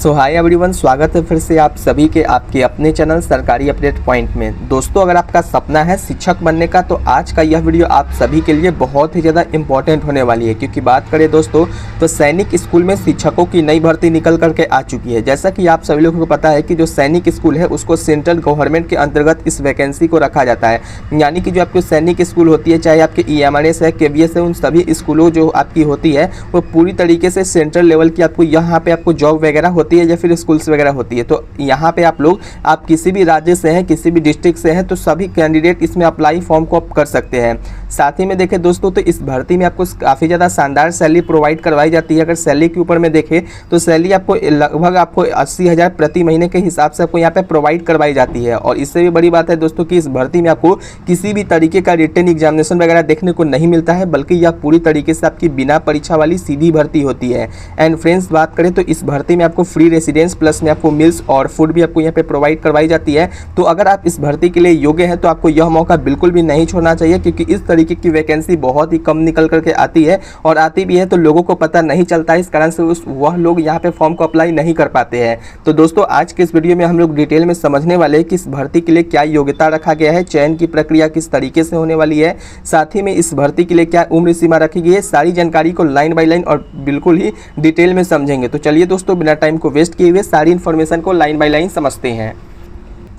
सो hi everyone, स्वागत है फिर से आप सभी के आपके अपने चैनल सरकारी अपडेट पॉइंट में। दोस्तों, अगर आपका सपना है शिक्षक बनने का तो आज का यह वीडियो आप सभी के लिए बहुत ही ज़्यादा इंपॉर्टेंट होने वाली है, क्योंकि बात करें दोस्तों तो सैनिक स्कूल में शिक्षकों की नई भर्ती निकल करके आ चुकी है। जैसा कि आप सभी लोगों को पता है कि जो सैनिक स्कूल है उसको सेंट्रल गवर्नमेंट के अंतर्गत इस वैकेंसी को रखा जाता है। यानी कि जो आपकी सैनिक स्कूल होती है, चाहे आपके EMRS है, KVS है, उन सभी स्कूलों जो आपकी होती है वो पूरी तरीके से सेंट्रल लेवल की आपको यहाँ पे आपको जॉब वगैरह होती है या फिर स्कूल्स वगैरह होती है। तो यहाँ पे आप किसी भी राज्य से हैं, किसी भी डिस्ट्रिक्ट से हैं, तो सभी कैंडिडेट इसमें अप्लाई फॉर्म को आप कर सकते हैं। साथ ही में देखें दोस्तों तो इस भर्ती में आपको काफ़ी ज़्यादा शानदार सैलरी प्रोवाइड करवाई जाती है। अगर सैलरी के ऊपर में देखें तो सैलरी आपको लगभग 80,000 प्रति महीने के हिसाब से आपको यहाँ पे प्रोवाइड करवाई जाती है। और इससे भी बड़ी बात है दोस्तों कि इस भर्ती में आपको किसी भी तरीके का रिटन एग्जामिनेशन वगैरह देखने को नहीं मिलता है, बल्कि यह पूरी तरीके से आपकी बिना परीक्षा वाली सीधी भर्ती होती है। एंड फ्रेंड्स, बात करें तो इस भर्ती में आपको फ्री रेसिडेंस प्लस में आपको मिल्स और फूड भी आपको यहाँ पे प्रोवाइड करवाई जाती है। तो अगर आप इस भर्ती के लिए योग्य हैं तो आपको यह मौका बिल्कुल भी नहीं छोड़ना चाहिए, क्योंकि इस तरीके की वैकेंसी बहुत ही कम निकल करके आती है, और आती भी है तो लोगों को पता नहीं चलता है। इस कारण से वह लोग यहाँ पे फॉर्म को अप्लाई नहीं कर पाते हैं। तो दोस्तों, आज के इस वीडियो में हम लोग डिटेल में समझने वाले हैं कि इस भर्ती के लिए क्या योग्यता रखा गया है, चयन की प्रक्रिया किस तरीके से होने वाली है, साथ ही में इस भर्ती के लिए क्या उम्र सीमा रखी गई है। सारी जानकारी को लाइन बाय लाइन और बिल्कुल ही डिटेल में समझेंगे। तो चलिए दोस्तों, बिना टाइम को वेस्ट किए हुए सारी इन्फॉर्मेशन को लाइन बाय लाइन समझते हैं।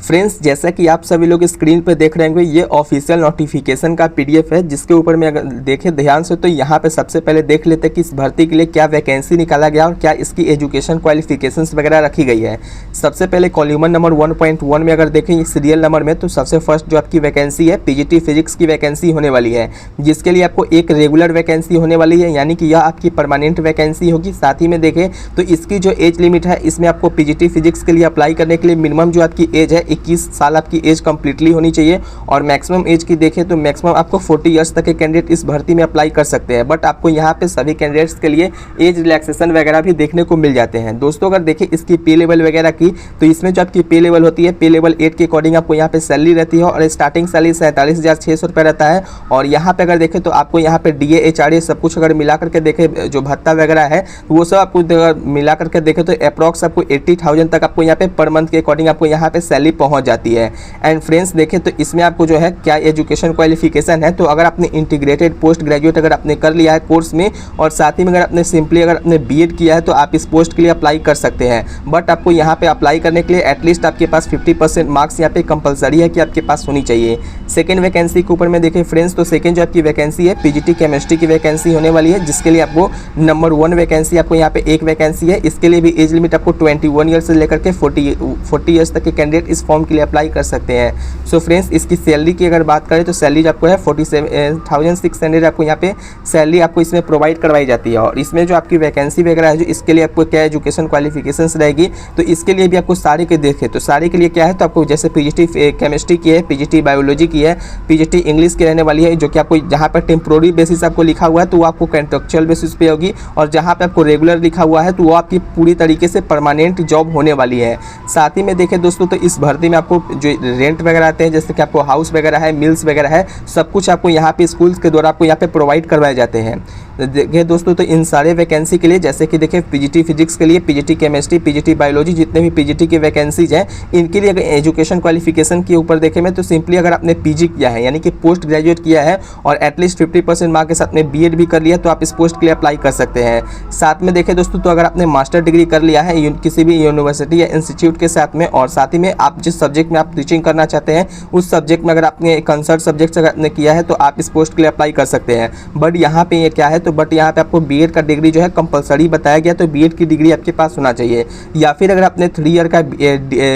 फ्रेंड्स, जैसा कि आप सभी लोग स्क्रीन पर देख रहे होंगे, ये ऑफिशियल नोटिफिकेशन का PDF है, जिसके ऊपर में अगर देखें ध्यान से तो यहाँ पे सबसे पहले देख लेते हैं कि इस भर्ती के लिए क्या वैकेंसी निकाला गया और क्या इसकी एजुकेशन क्वालिफिकेशंस वगैरह रखी गई है। सबसे पहले कॉलम नंबर 1.1 में अगर देखें सीरियल नंबर में, तो सबसे फर्स्ट जो आपकी वैकेंसी है PGT फिजिक्स की वैकेंसी होने वाली है, जिसके लिए आपको एक रेगुलर वैकेंसी होने वाली है, यानी कि यह आपकी परमानेंट वैकेंसी होगी। साथ ही में देखें तो इसकी जो एज लिमिट है, इसमें आपको PGT फिजिक्स के लिए अप्लाई करने के लिए मिनिमम जो आपकी एज है 21 साल आपकी एज कंप्लीटली होनी चाहिए, और मैक्सिमम एज की देखें तो मैक्सिमम आपको 40 इयर्स तक के कैंडिडेट इस भर्ती में अप्लाई कर सकते हैं। बट आपको यहाँ पे सभी कैंडिडेट्स के लिए एज रिलैक्सेशन वगैरह भी देखने को मिल जाते हैं। दोस्तों, अगर देखें इसकी पे लेवल वगैरह की, तो इसमें जो आपकी पे लेवल होती है, पे लेवल 8 के अकॉर्डिंग आपको यहाँ पे सैलरी रहती है, और स्टार्टिंग सैलरी 47,600 रुपये रहता है। और यहाँ पे अगर देखें तो आपको यहाँ पे DA HRA सब कुछ अगर मिला करके देखें, जो भत्ता वगैरह है वो सब आपको मिला करके देखें तो अप्रॉक्स आपको 80,000 तक आपको यहाँ पे पर मंथ के अकॉर्डिंग आपको यहाँ पे सैलरी पहुँच जाती है। एंड फ्रेंड्स, देखें तो इसमें आपको जो है क्या एजुकेशन क्वालिफिकेशन है, तो अगर आपने इंटीग्रेटेड पोस्ट ग्रेजुएट अगर आपने कर लिया है कोर्स में, और साथ ही में अगर आपने सिंपली अगर आपने BEd किया है तो आप इस पोस्ट के लिए अप्लाई कर सकते हैं। बट आपको यहाँ पे अप्लाई करने के लिए एटलीस्ट आपके पास 50% मार्क्स यहाँ पे कंपलसरी है कि आपके पास होनी चाहिए। सेकेंड वैकेंसी के ऊपर में देखें फ्रेंड्स, तो सेकेंड जो आपकी वैकेंसी है PGT केमिस्ट्री की वैकेंसी होने वाली है, जिसके लिए आपको नंबर 1 वैकेंसी आपको यहाँ पे एक वैकेंसी है। इसके लिए भी एज लिमिट आपको 21 ईयर से लेकर के 40 ईयर्स तक के कैंडिडेट इस फॉर्म के लिए अप्लाई कर सकते हैं। सो फ्रेंड्स, इसकी सैलरी की अगर बात करें तो सैलरी आपको है 47,600 आपको यहाँ पे सैलरी आपको इसमें प्रोवाइड करवाई जाती है। और इसमें जो आपकी वैकेंसी वगैरह है, जो इसके लिए आपको क्या एजुकेशन क्वालिफिकेशंस रहेगी, तो इसके लिए भी आपको सारे के देखें तो सारे के लिए क्या है, तो आपको जैसे PGT केमिस्ट्री की है, PGT बायोलॉजी की है, PGT इंग्लिश की रहने वाली है, जो कि आपको जहाँ पर टेम्प्रोरी बेसिस आपको लिखा हुआ है तो वो आपको कॉन्ट्रेक्चुअल बेसिस पे होगी, और जहाँ पर आपको रेगुलर लिखा हुआ है तो वो आपकी पूरी तरीके से परमानेंट जॉब होने वाली है। साथ ही में देखें दोस्तों तो इस भर्ती में आपको जो रेंट वगैरह आते हैं, जैसे कि आपको हाउस वगैरह है, मिल्स वगैरह है, सब कुछ आपको यहाँ पे स्कूल्स के द्वारा आपको यहाँ पे प्रोवाइड करवाए जाते हैं। देखिए दोस्तों, तो इन सारे वैकेंसी के लिए, जैसे कि देखिए PGT फिजिक्स के लिए, PGT केमिस्ट्री, PGT बायोलॉजी, जितने भी PGT की वैकेंसीज हैं, इनके लिए अगर एजुकेशन क्वालिफिकेशन के ऊपर देखें मैं तो सिंपली अगर आपने PG किया है, यानी कि पोस्ट ग्रेजुएट किया है, और एटलीस्ट 50% मार्क के साथ में BEd भी कर लिया, तो आप इस पोस्ट के लिए अप्लाई कर सकते हैं। साथ में देखें दोस्तों, तो अगर आपने मास्टर डिग्री कर लिया है किसी भी यूनिवर्सिटी या इंस्टीट्यूट के साथ में, और साथ ही में आप जिस सब्जेक्ट में आप टीचिंग करना चाहते हैं उस सब्जेक्ट में अगर आपने कंसर्ट सब्जेक्ट अगर आपने किया है तो आप इस पोस्ट के लिए अप्लाई कर सकते हैं। बट यहाँ पे ये क्या है, तो बट यहाँ पे आपको BEd का डिग्री जो है कंपलसरी बताया गया, तो BEd की डिग्री आपके पास होना चाहिए। या फिर अगर आपने 3 ईयर का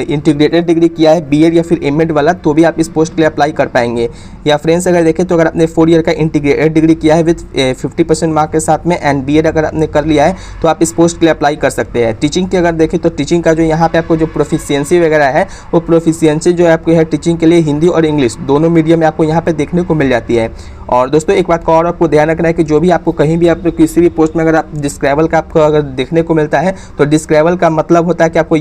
इंटीग्रेटेड डिग्री किया है BEd या फिर MAd वाला, तो भी आप इस पोस्ट के लिए अप्लाई कर पाएंगे। या फ्रेंड्स, अगर देखें तो अगर आपने 4 ईयर का इंटीग्रेटेड डिग्री किया है विद 50% मार्क के साथ में, एंड BEd अगर आपने कर लिया है तो आप इस पोस्ट के लिए अप्लाई कर सकते हैं। टीचिंग की अगर देखें तो टीचिंग का जो यहाँ पे आपको जो प्रोफिशिएंसी वगैरह है, वो प्रोफिशिएंसी जो है आपको है टीचिंग के लिए हिंदी और इंग्लिश दोनों मीडियम में आपको यहाँ पे देखने को मिल जाती है। और दोस्तों, एक बात का और आपको ध्यान रखना है कि जो भी आपको कहीं भी आप किसी भी पोस्ट में अगर आप डिस्क्राइबल का आपको अगर देखने को मिलता है तो डिस्क्राइबल का मतलब होता है कि आपको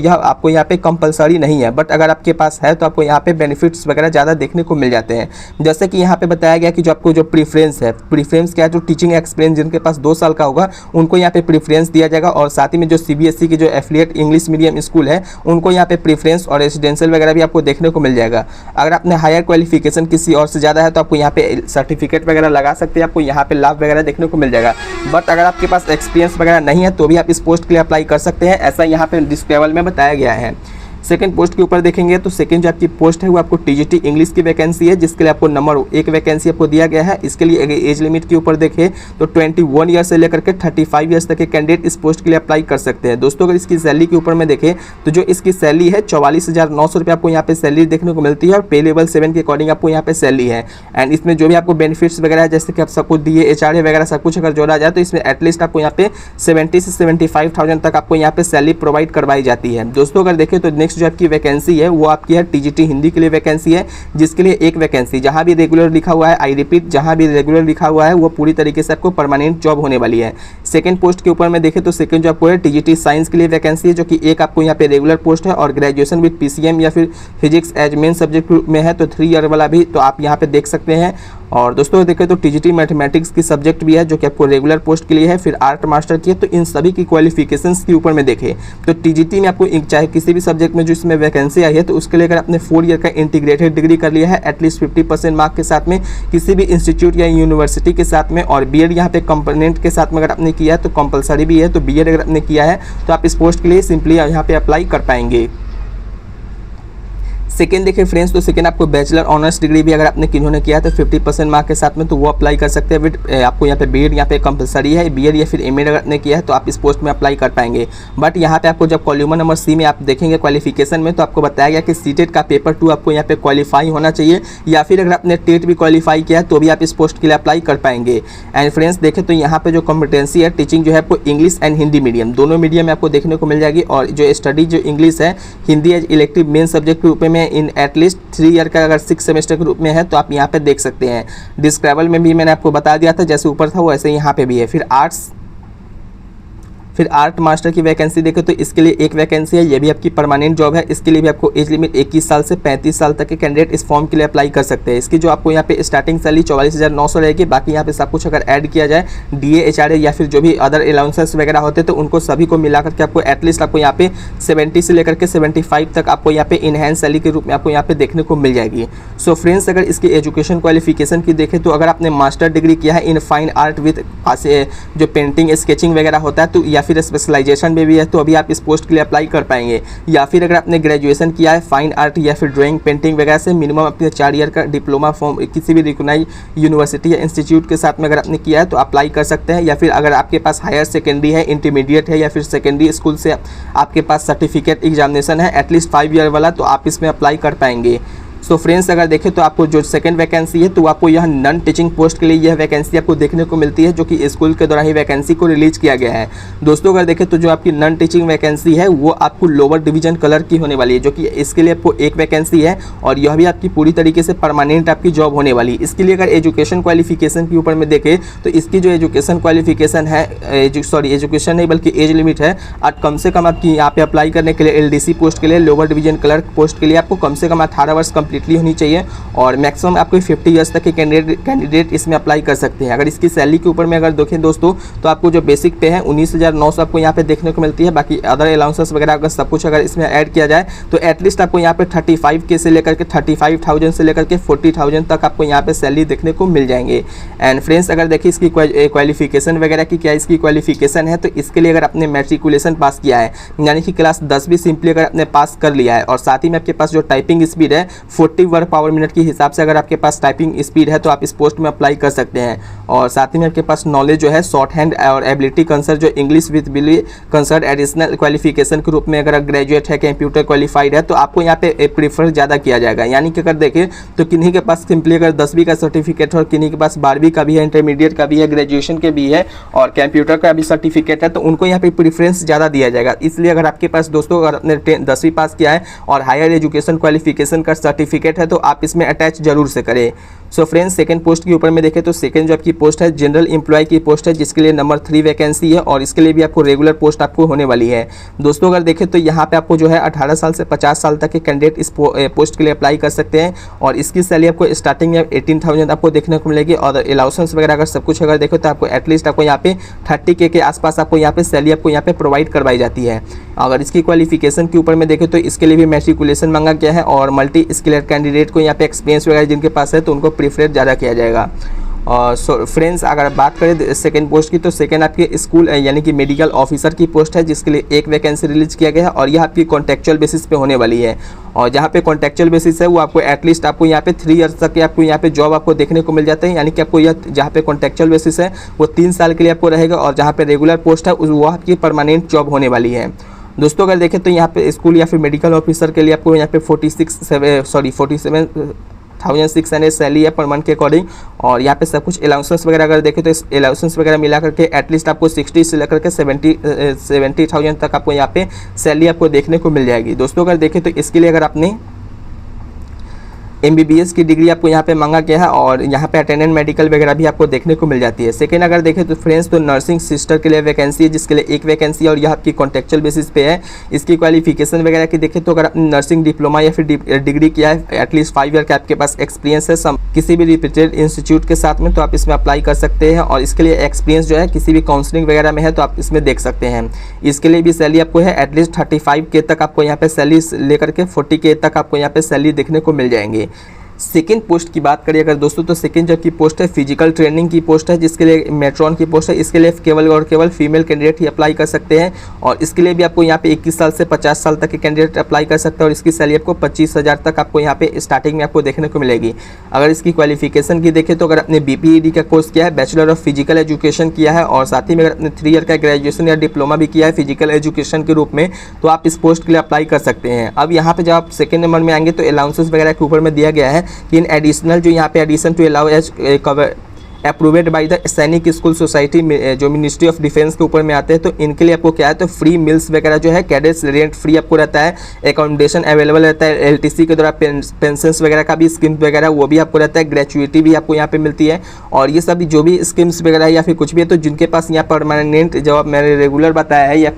यहाँ पे कंपलसरी नहीं है, बट अगर आपके पास है तो आपको यहाँ पे बेनिफिट्स वगैरह ज़्यादा देखने को मिल जाते हैं। जैसे कि यहाँ पे बताया गया कि जो आपको जो प्रीफ्रेंस है, प्रीफ्रेंस क्या है, जो टीचिंग एक्सपीरियंस जिनके पास 2 साल का होगा उनको यहाँ पे प्रीफ्रेंस दिया जाएगा, और साथ ही में जो CBSE के जो एफिलिएट इंग्लिश मीडियम स्कूल है उनको यहाँ पे प्रीफ्रेंस और रेसिडेंशियल वगैरह भी आपको देखने को मिल जाएगा। अगर आपने हायर क्वालिफिकेशन किसी और से ज़्यादा है तो आपको यहाँ पे सर्टिफिकेट वगैरह लगा सकते हैं, आपको यहाँ पे लाभ वगैरह देखने को मिल जाएगा। बट अगर आपके पास एक्सपीरियंस वगैरह नहीं है तो भी आप इस पोस्ट के लिए अप्लाई कर सकते हैं, ऐसा यहाँ पे डिस्क्राइबल में बताया गया है। सेकंड पोस्ट के ऊपर देखेंगे तो सेकंड जो आपकी पोस्ट है वो आपको TGT इंग्लिश की वैकेंसी है, जिसके लिए आपको नंबर 1 वैकेंसी आपको दिया गया है। इसके लिए एज लिमिट के ऊपर देखें तो 21 ईयर से लेकर के 35 ईयर्स तक के कैंडिडेट इस पोस्ट के लिए अप्लाई कर सकते हैं। दोस्तों अगर इसकी सैलरी के ऊपर में देखें तो जो इसकी सैलरी है 44,900 रुपये आपको यहाँ पे सैलरी देखने को मिलती है, और पे लेवल 7 के अकॉर्डिंग आपको यहाँ पे सैलरी है। एंड इसमें जो भी आपको बेनिफिट्स वगैरह है, जैसे कि आप सब कुछ दिए HRA वगैरह सब कुछ अगर जोड़ा जाए तो इसमें एटलीस्ट आपको यहाँ पे 70 से 75,000 तक आपको यहाँ पे सैलरी प्रोवाइड करवाई जाती है। दोस्तों अगर देखें तो नेक्स्ट जो आपकी वैकेंसी है वो आपकी है TGT हिंदी के लिए वैकेंसी है, जिसके लिए 1 वैकेंसी, जहां भी रेगुलर लिखा हुआ है, आई रिपीट, जहां भी रेगुलर लिखा हुआ है वो पूरी तरीके से आपको परमानेंट जॉब होने वाली है। सेकंड पोस्ट के ऊपर में देखें तो सेकंड जो आपको है TGT साइंस के लिए वैकेंसी है, जो कि एक आपको यहाँ पे रेगुलर पोस्ट है, और ग्रेजुएशन विद PCM या फिर फिजिक्स एज मेन सब्जेक्ट में है तो 3 ईयर वाला भी तो आप यहाँ पे देख सकते हैं। और दोस्तों देखें तो TGT मैथमेटिक्स की सब्जेक्ट भी है जो कि आपको रेगुलर पोस्ट के लिए है, फिर आर्ट मास्टर की है। तो इन सभी की क्वालिफिकेशंस के ऊपर में देखें तो TGT में आपको चाहे किसी भी सब्जेक्ट में जो इसमें वैकेंसी आई है तो उसके लिए अगर आपने 4 ईयर का इंटीग्रेटेड डिग्री कर लिया है एटलीस्ट 50% मार्क के साथ में किसी भी इंस्टीट्यूट या यूनिवर्सिटी के साथ में, और BEd यहाँ पे कंपोनेंट के साथ में अगर आपने किया है तो कंपलसरी भी है, तो BEd अगर आपने किया है तो आप इस पोस्ट के लिए सिंपली यहाँ पे अप्लाई कर पाएंगे। सेकेंड देखिए फ्रेंड्स, तो सेकेंड आपको बैचलर ऑनर्स डिग्री भी अगर आपने किन्होंने किया है तो 50% मार्क के साथ में तो वो अप्लाई कर सकते हैं। विद आपको यहाँ पे BEd यहाँ पे कंपलसरी है, BEd या फिर MAd अगर आपने किया है तो आप इस पोस्ट में अप्लाई कर पाएंगे। बट यहाँ पे आपको जब कॉलम नंबर C में आप देखेंगे क्वालिफिकेशन में तो आपको बताया गया कि CTET का पेपर 2 आपको यहाँ पे क्वालिफाई होना चाहिए, या फिर अगर आपने टेट भी क्वालिफाई किया है तो भी आप इस पोस्ट के लिए अप्लाई कर पाएंगे। एंड फ्रेंड्स देखें तो यहाँ पे जो कॉम्पिटेंसी है टीचिंग जो है आपको इंग्लिश एंड हिंदी मीडियम दोनों मीडियम में आपको देखने को मिल जाएगी, और जो स्टडी जो इंग्लिश है Hindi as elective main subject के रूप में इन एटलीस्ट 3 ईयर का अगर 6 सेमेस्टर के रूप में है तो आप यहाँ पे देख सकते हैं। डिस्क्राइबल में भी मैंने आपको बता दिया था, जैसे ऊपर था वैसे यहाँ पे भी है। फिर आर्ट मास्टर की वैकेंसी देखें तो इसके लिए 1 वैकेंसी है, ये भी आपकी परमानेंट जॉब है। इसके लिए भी आपको एज लिमिट 21 साल से 35 साल तक के कैंडिडेट इस फॉर्म के लिए अप्लाई कर सकते हैं। इसकी जो आपको यहाँ पे स्टार्टिंग सैलरी 44,900 रहेगी, बाकी यहाँ पे सब कुछ अगर ऐड किया जाए DA HRA या फिर जो भी अदर अलाउंसेस वगैरह होते हैं तो उनको सभी को मिलाकर के आपको एटलीस्ट आपको यहाँ पे 70 से लेकर के 75 तक आपको यहाँ पे इनहेंस सैलरी के रूप में आपको यहाँ पे देखने को मिल जाएगी। सो फ्रेंड्स अगर इसकी एजुकेशन क्वालिफिकेशन की देखें तो अगर आपने मास्टर डिग्री किया है इन फाइन आर्ट विद जो पेंटिंग स्केचिंग वगैरह होता है तो या फिर स्पेशलाइजेशन में भी है तो अभी आप इस पोस्ट के लिए अप्लाई कर पाएंगे। या फिर अगर आपने ग्रेजुएशन किया है फाइन आर्ट या फिर ड्राइंग पेंटिंग वगैरह से मिनिमम अपने 4 ईयर का डिप्लोमा फॉर्म किसी भी रिकॉग्नाइज यूनिवर्सिटी या इंस्टीट्यूट के साथ में अगर आपने किया है तो अप्लाई कर सकते हैं। या फिर अगर आपके पास हायर सेकेंडरी है, इंटरमीडिएट है या फिर सेकेंडरी स्कूल से आपके पास सर्टिफिकेट एग्जामिनेशन है एटलीस्ट 5 ईयर वाला तो आप इसमें अप्लाई कर पाएंगे। सो फ्रेंड्स अगर देखें तो आपको जो सेकंड वैकेंसी है तो आपको यह नॉन टीचिंग पोस्ट के लिए यह वैकेंसी आपको देखने को मिलती है, जो कि स्कूल के द्वारा ही वैकेंसी को रिलीज किया गया है। दोस्तों अगर देखें तो जो आपकी नॉन टीचिंग वैकेंसी है वो आपको लोअर डिवीजन कलर की होने वाली है, जो कि इसके लिए आपको 1 वैकेंसी है और यह भी आपकी पूरी तरीके से परमानेंट आपकी जॉब होने वाली है। इसके लिए अगर एजुकेशन क्वालिफिकेशन के ऊपर में देखें तो इसकी जो एजुकेशन क्वालिफिकेशन है एजुकेशन नहीं बल्कि एज लिमिट है, कम से कम आपकी यहाँ पे अप्लाई करने के लिए LDC पोस्ट के लिए लोअर डिवीजन क्लर्क पोस्ट के लिए आपको कम से कम 18 वर्ष कंप्लीटली होनी चाहिए, और मैक्सिमम आपको 50 ईयर्स तक के कैंडिडेट इसमें अप्लाई कर सकते हैं। अगर इसकी सैलरी के ऊपर में अगर देखें दोस्तों तो आपको जो बेसिक पे है 19,900 आपको यहाँ पे देखने को मिलती है। बाकी अदर अलाउंसेस वगैरह अगर सब कुछ अगर इसमें ऐड किया जाए तो एटलीस्ट आपको यहाँ पे 35K से लेकर के 35,000 से लेकर के 40,000 तक आपको यहाँ पे सैलरी देखने को मिल जाएंगे। एंड फ्रेंड्स अगर देखिए इसकी क्वालिफिकेशन वगैरह की क्या इसकी क्वालिफिकेशन है तो इसके लिए अगर आपने मैट्रिकुलेशन पास किया है यानी कि क्लास 10 भी सिंपली अगर आपने पास कर लिया है, और साथ ही में आपके पास जो टाइपिंग स्पीड है 40 वर्ड पावर मिनट के हिसाब से अगर आपके पास टाइपिंग स्पीड है तो आप इस पोस्ट में अप्लाई कर सकते हैं। और साथ ही में आपके पास नॉलेज जो है शॉर्ट हैंड और एबिलिटी कंसर्न जो इंग्लिश विद बिली कंसर्न एडिशनल क्वालिफिकेशन के रूप में अगर ग्रेजुएट है, कंप्यूटर क्वालिफाइड है तो आपको यहाँ पे प्रीफर ज़्यादा किया जाएगा। यानी कि अगर देखें तो किन्हीं के पास सिंपली अगर 10वीं का सर्टिफिकेट है और किन्हीं के पास 12वीं का भी है, इंटरमीडिएट का भी है, ग्रेजुएशन के भी है और कंप्यूटर का भी सर्टिफिकेट है तो उनको यहाँ पे प्रीफरेंस ज़्यादा दिया जाएगा। इसलिए अगर आपके पास दोस्तों अगर आपने 10वीं पास किया है और हायर एजुकेशन क्वालिफिकेशन का सर्टिफिकेट है तो आप इसमें अटैच जरूर से करें। सो फ्रेंड्स सेकंड पोस्ट के ऊपर में देखें तो सेकंड जो आपकी पोस्ट है, जनरल एम्प्लॉय की पोस्ट है जिसके लिए नंबर 3 वैकेंसी है और इसके लिए भी आपको रेगुलर पोस्ट आपको होने वाली है। दोस्तों अगर देखें तो यहाँ पे आपको जो है 18 साल से 50 साल तक के कैंडिडेट इस पोस्ट के लिए अप्लाई कर सकते हैं और इसकी सैलरी आपको स्टार्टिंग में 18,000 आपको देखने को मिलेगी और अलाउंस वगैरह अगर सब कुछ अगर देखो तो आपको एटलीस्ट आपको यहाँ पे 30K के आसपास आपको यहाँ पे सैलरी आपको यहाँ पे प्रोवाइड करवाई जाती है। अगर इसकी क्वालिफिकेशन के ऊपर में देखें तो इसके लिए भी मैट्रिकुलेशन मांगा गया है और मल्टी स्किल्ड कैंडिडेट को यहाँ पे एक्सपीरियंस वगैरह जिनके पास है तो उनको प्रीफरेंस ज़्यादा किया जाएगा। और फ्रेंड्स अगर बात करें सेकंड पोस्ट की तो सेकंड आपके स्कूल यानी कि मेडिकल ऑफिसर की पोस्ट है जिसके लिए एक वैकेंसी रिलीज किया गया है और यह आपकी कॉन्ट्रेक्चुअल बेसिस पे होने वाली है। और जहाँ पे कॉन्ट्रेक्चुअल बेसिस है वो आपको एटलीस्ट आपको यहाँ पे 3 ईयर्स तक आपको यहाँ पे जॉब आपको देखने को मिल जाता है, यानी कि आपको यह जहाँ पे कॉन्ट्रेक्चुअल बेसिस है वो 3 साल के लिए आपको रहेगा और जहाँ पे रेगुलर पोस्ट है वो आपकी परमानेंट जॉब होने वाली है। दोस्तों अगर देखें तो यहाँ पे स्कूल या फिर मेडिकल ऑफिसर के लिए आपको यहाँ पे 47,600 सैलरी है पर मंथ के अकॉर्डिंग और यहाँ पे सब कुछ अलाउंसेस वगैरह अगर देखें तो इस अलाउंसेस वगैरह मिला करके एटलीस्ट आपको 60 से लेकर के 70,000 तक आपको यहाँ पे सैलरी आपको देखने को मिल जाएगी। दोस्तों अगर देखें तो इसके लिए अगर आपने MBBS की डिग्री आपको यहाँ पे मांगा गया है और यहाँ पे अटेंडेंट मेडिकल वगैरह भी आपको देखने को मिल जाती है। सेकंड अगर देखें तो फ्रेंड्स तो नर्सिंग सिस्टर के लिए वैकेंसी है जिसके लिए एक वैकेंसी है और यह आपकी कॉन्ट्रेक्चुअल बेसिस पे है। इसकी क्वालिफिकेशन वगैरह की देखें तो अगर आपने नर्सिंग डिप्लोमा या फिर डिग्री किया है एटलीस्ट 5 ईयर का आपके पास एक्सपीरियंस है किसी भी रिप्यूटेड इंस्टीट्यूट के साथ में तो आप इसमें अप्लाई कर सकते हैं और इसके लिए एक्सपीरियंस जो है किसी भी काउंसलिंग वगैरह में है तो आप इसमें देख सकते हैं। इसके लिए भी सैलरी आपको है एटलीस्ट 35K तक आपको यहाँ पे सैलरी लेकर के 40K तक आपको यहाँ पे सैलरी देखने को मिल जाएंगे। सेकेंड पोस्ट की बात करिए अगर दोस्तों तो सेकेंड जो की पोस्ट है फिजिकल ट्रेनिंग की पोस्ट है जिसके लिए मेट्रॉन की पोस्ट है। इसके लिए केवल और केवल फीमेल कैंडिडेट ही अप्लाई कर सकते हैं और इसके लिए भी आपको यहाँ पे 21 साल से 50 साल तक के कैंडिडेट अप्लाई कर सकते हैं और इसकी सैलरी आपको 25,000 तक आपको यहाँ पे स्टार्टिंग में आपको देखने को मिलेगी। अगर इसकी क्वालिफिकेशन की देखें तो अगर आपने BPED का कोर्स किया है, बैचलर ऑफ फिजिकल एजुकेशन किया है और साथ ही में अगर आपने 3 ईयर का ग्रेजुएशन या डिप्लोमा भी किया है फिजिकल एजुकेशन के रूप में तो आप इस पोस्ट के लिए अप्लाई कर सकते हैं। अब यहाँ पे जब आप सेकेंड नंबर में आएंगे तो अलाउंसेस वगैरह के ऊपर में दिया गया है कि इन एडिशनल जो यहाँ पे addition to allow as cover approved by the Sainik School Society जो मिनिस्ट्री ऑफ डिफेंस के ऊपर में आते हैं तो इनके लिए आपको क्या है तो फ्री मिल्स वगैरह जो है कैडेट्स रेंट फ्री आपको रहता है, एकोमोडेशन अवेलेबल रहता है, LTC के द्वारा पेंशन वगैरह का भी स्कीम वगैरह वो भी आपको रहता है, ग्रेचुइटी भी आपको यहाँ पे मिलती है और ये सब जो भी स्कीम्स वगैरह है या फिर कुछ भी है तो जिनके पास यहाँ परमानेंट जो मैंने रेगुलर बताया है या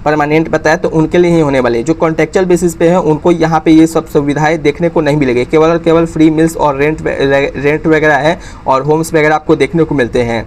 परमानेंट बताया तो उनके लिए ही होने वाले। जो कॉन्ट्रेक्चुअल बेसिस पे है उनको यहाँ पे ये सब सुविधाएं देखने को नहीं मिलेगी, केवल और केवल फ्री मिल्स और रेंट वगैरह है और होम्स वगैरह आपको देखने को मिलते हैं।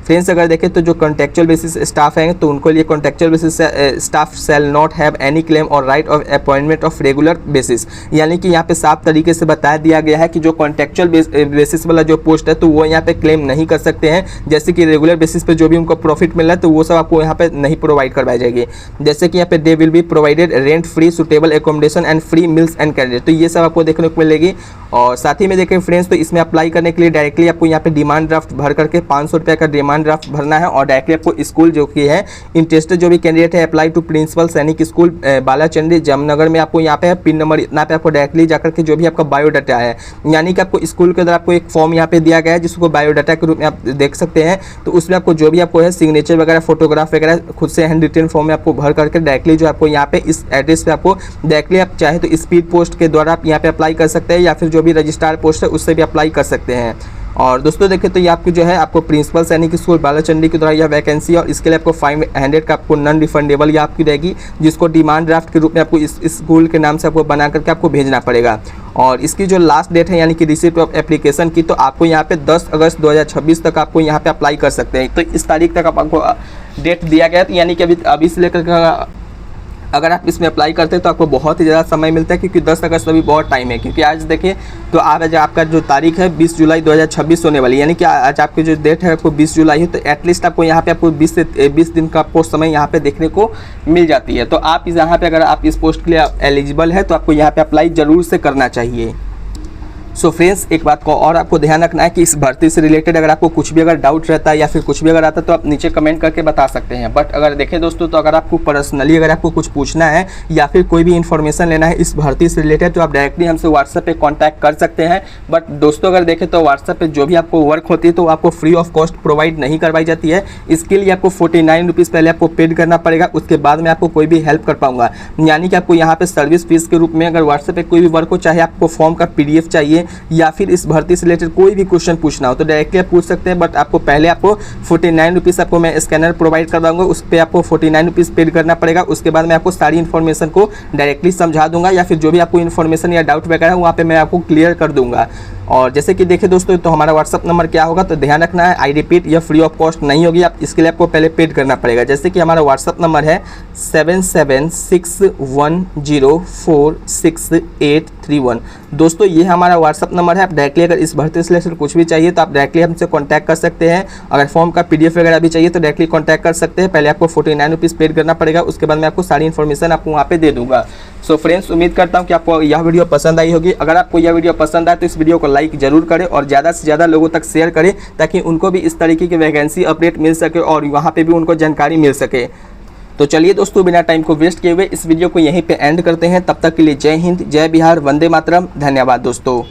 फ्रेंड्स अगर देखें तो जो कॉन्ट्रेक्चुअल बेसिस स्टाफ हैं तो उनको लिए contractual basis staff shall not have any claim और right of appointment of regular basis, यानी कि यहाँ पे साफ तरीके से बता दिया गया है कि जो कॉन्ट्रेक्चुअल बेसिस वाला जो पोस्ट है तो वो यहाँ पे क्लेम नहीं कर सकते हैं। जैसे कि रेगुलर बेसिस पे जो भी उनको प्रॉफिट मिल रहा है तो वो सब आपको यहाँ पे नहीं प्रोवाइड करवाई जाएगी। जैसे कि यहाँ पे they will be provided rent free suitable accommodation and free mills and candidate, तो ये सब आपको देखने को मिलेगी। और साथ ही में देखें फ्रेंड्स तो इसमें अप्लाई करने के लिए डायरेक्टली आपको यहाँ पे डिमांड ड्राफ्ट भर करके 500 रुपये का डिमांड ड्राफ्ट भरना है और डायरेक्टली आपको स्कूल जो कि है इंटरेस्टेड जो भी कैंडिडेट है अप्लाई टू प्रिंसिपल सैनिक स्कूल बालाचंडी जामनगर में आपको यहाँ पे पिन नंबर इतना पे आपको डायरेक्टली जाकर के जो भी आपका बायोडाटा है, यानी कि आपको स्कूल के द्वारा आपको एक फॉर्म यहाँ पे दिया गया है जिसको बायोडाटा के रूप में आप देख सकते हैं। तो उसमें आपको जो भी आपको है सिग्नेचर वगैरह फोटोग्राफ वगैरह खुद से हैंड रिटन फॉर्म में आपको भर करके डायरेक्टली जो आपको यहाँ पे इस एड्रेस पे आपको डायरेक्टली आप चाहे तो स्पीड पोस्ट के द्वारा आप यहाँ पे अप्लाई कर सकते हैं या फिर जो भी रजिस्ट्रार पोस्ट है उससे भी अप्लाई कर सकते हैं। और दोस्तों देखें तो ये आपकी जो है आपको प्रिंसिपल सैनिक स्कूल बालाचंडी के द्वारा यह वैकेंसी है और इसके लिए आपको 500 का आपको नॉन रिफंडेबल या आपकी रहेगी जिसको डिमांड ड्राफ्ट के रूप में आपको इस स्कूल के नाम से आपको बना करके आपको भेजना पड़ेगा। और इसकी जो लास्ट डेट है यानी कि रिसिप्ट ऑफ एप्लीकेशन की तो आपको यहाँ पे 10 अगस्त 2026 तक आपको यहाँ पे अप्लाई कर सकते हैं। तो इस तारीख तक आपको डेट दिया गया है, यानी कि अभी से लेकर अगर आप इसमें अप्लाई करते हैं तो आपको बहुत ही ज़्यादा समय मिलता है क्योंकि 10 अगस्त अभी बहुत टाइम है। क्योंकि आज देखिए तो आज आपका जो तारीख है 20 जुलाई 2026 होने वाली, यानी कि आज आपकी जो डेट है आपको 20 जुलाई है तो एटलीस्ट आपको यहाँ पे आपको 20 दिन का आपको समय यहाँ पे देखने को मिल जाती है। तो आप यहाँ पे अगर आप इस पोस्ट के लिए एलिजिबल है तो आपको यहाँ पे अप्लाई ज़रूर से करना चाहिए। सो फ्रेंड्स एक बात को और आपको ध्यान रखना है कि इस भर्ती से रिलेटेड अगर आपको कुछ भी अगर डाउट रहता है या फिर कुछ भी अगर आता है तो आप नीचे कमेंट करके बता सकते हैं। बट अगर देखें दोस्तों तो अगर आपको पर्सनली अगर आपको कुछ पूछना है या फिर कोई भी इन्फॉर्मेशन लेना है इस भर्ती से रिलेटेड तो आप डायरेक्टली हमसे व्हाट्सएप पे कांटेक्ट कर सकते हैं। बट दोस्तों अगर देखें तो व्हाट्सएप पे जो भी आपको वर्क होती है तो आपको फ्री ऑफ कॉस्ट प्रोवाइड नहीं करवाई जाती है। इसके लिए आपको 49 रुपीज़ पहले आपको पेड करना पड़ेगा, उसके बाद में आपको कोई भी हेल्प कर पाऊंगा। यानी कि आपको यहाँ पे सर्विस फीस के रूप में अगर व्हाट्सएप पे कोई भी वर्क हो, चाहे आपको फॉर्म का PDF चाहिए या फिर इस भर्ती से रिलेटेड कोई भी क्वेश्चन पूछना हो तो डायरेक्टली आप पूछ सकते हैं। बट आपको पहले आपको 49 रुपीज़ आपको मैं स्कैनर प्रोवाइड कर दूँगा, उस पर आपको 49 रुपीज़ पेड करना पड़ेगा। उसके बाद मैं आपको सारी इन्फॉर्मेशन को डायरेक्टली समझा दूंगा, या फिर जो भी आपको इन्फॉर्मेशन या डाउट वगैरह है वहाँ पे मैं आपको क्लियर कर दूंगा। और जैसे कि देखिए दोस्तों, तो हमारा व्हाट्सअप नंबर क्या होगा, तो ध्यान रखना है, आई रिपीट, यह फ्री ऑफ कॉस्ट नहीं होगी, आप इसके लिए आपको पहले पेड करना पड़ेगा। जैसे कि हमारा व्हाट्सअप नंबर है 7761046831। दोस्तों ये हमारा व्हाट्सअप नंबर है। आप डायरेक्टली अगर इस भर्ती से रिलेटेड कुछ भी चाहिए तो आप डायरेक्टली हमसे कॉन्टैक्ट कर सकते हैं। अगर फॉर्म का PDF वगैरह भी चाहिए तो डायरेक्टली कॉन्टैक्ट कर सकते हैं। पहले आपको 49 रुपीज़ पेड करना पड़ेगा, उसके बाद मैं आपको सारी इन्फॉर्मेशन आपको वहाँ पे दे दूँगा। सो फ्रेंड्स, उम्मीद करता हूँ कि आपको यह वीडियो पसंद आई होगी। अगर आपको यह वीडियो पसंद आए तो इस वीडियो को लाइक जरूर करें और ज़्यादा से ज़्यादा लोगों तक शेयर करें, ताकि उनको भी इस तरीके की वैकेंसी अपडेट मिल सके और वहाँ पे भी उनको जानकारी मिल सके। तो चलिए दोस्तों, बिना टाइम को वेस्ट किए हुए इस वीडियो को यहीं पे एंड करते हैं। तब तक के लिए जय हिंद, जय बिहार, वंदे मातरम। धन्यवाद दोस्तों।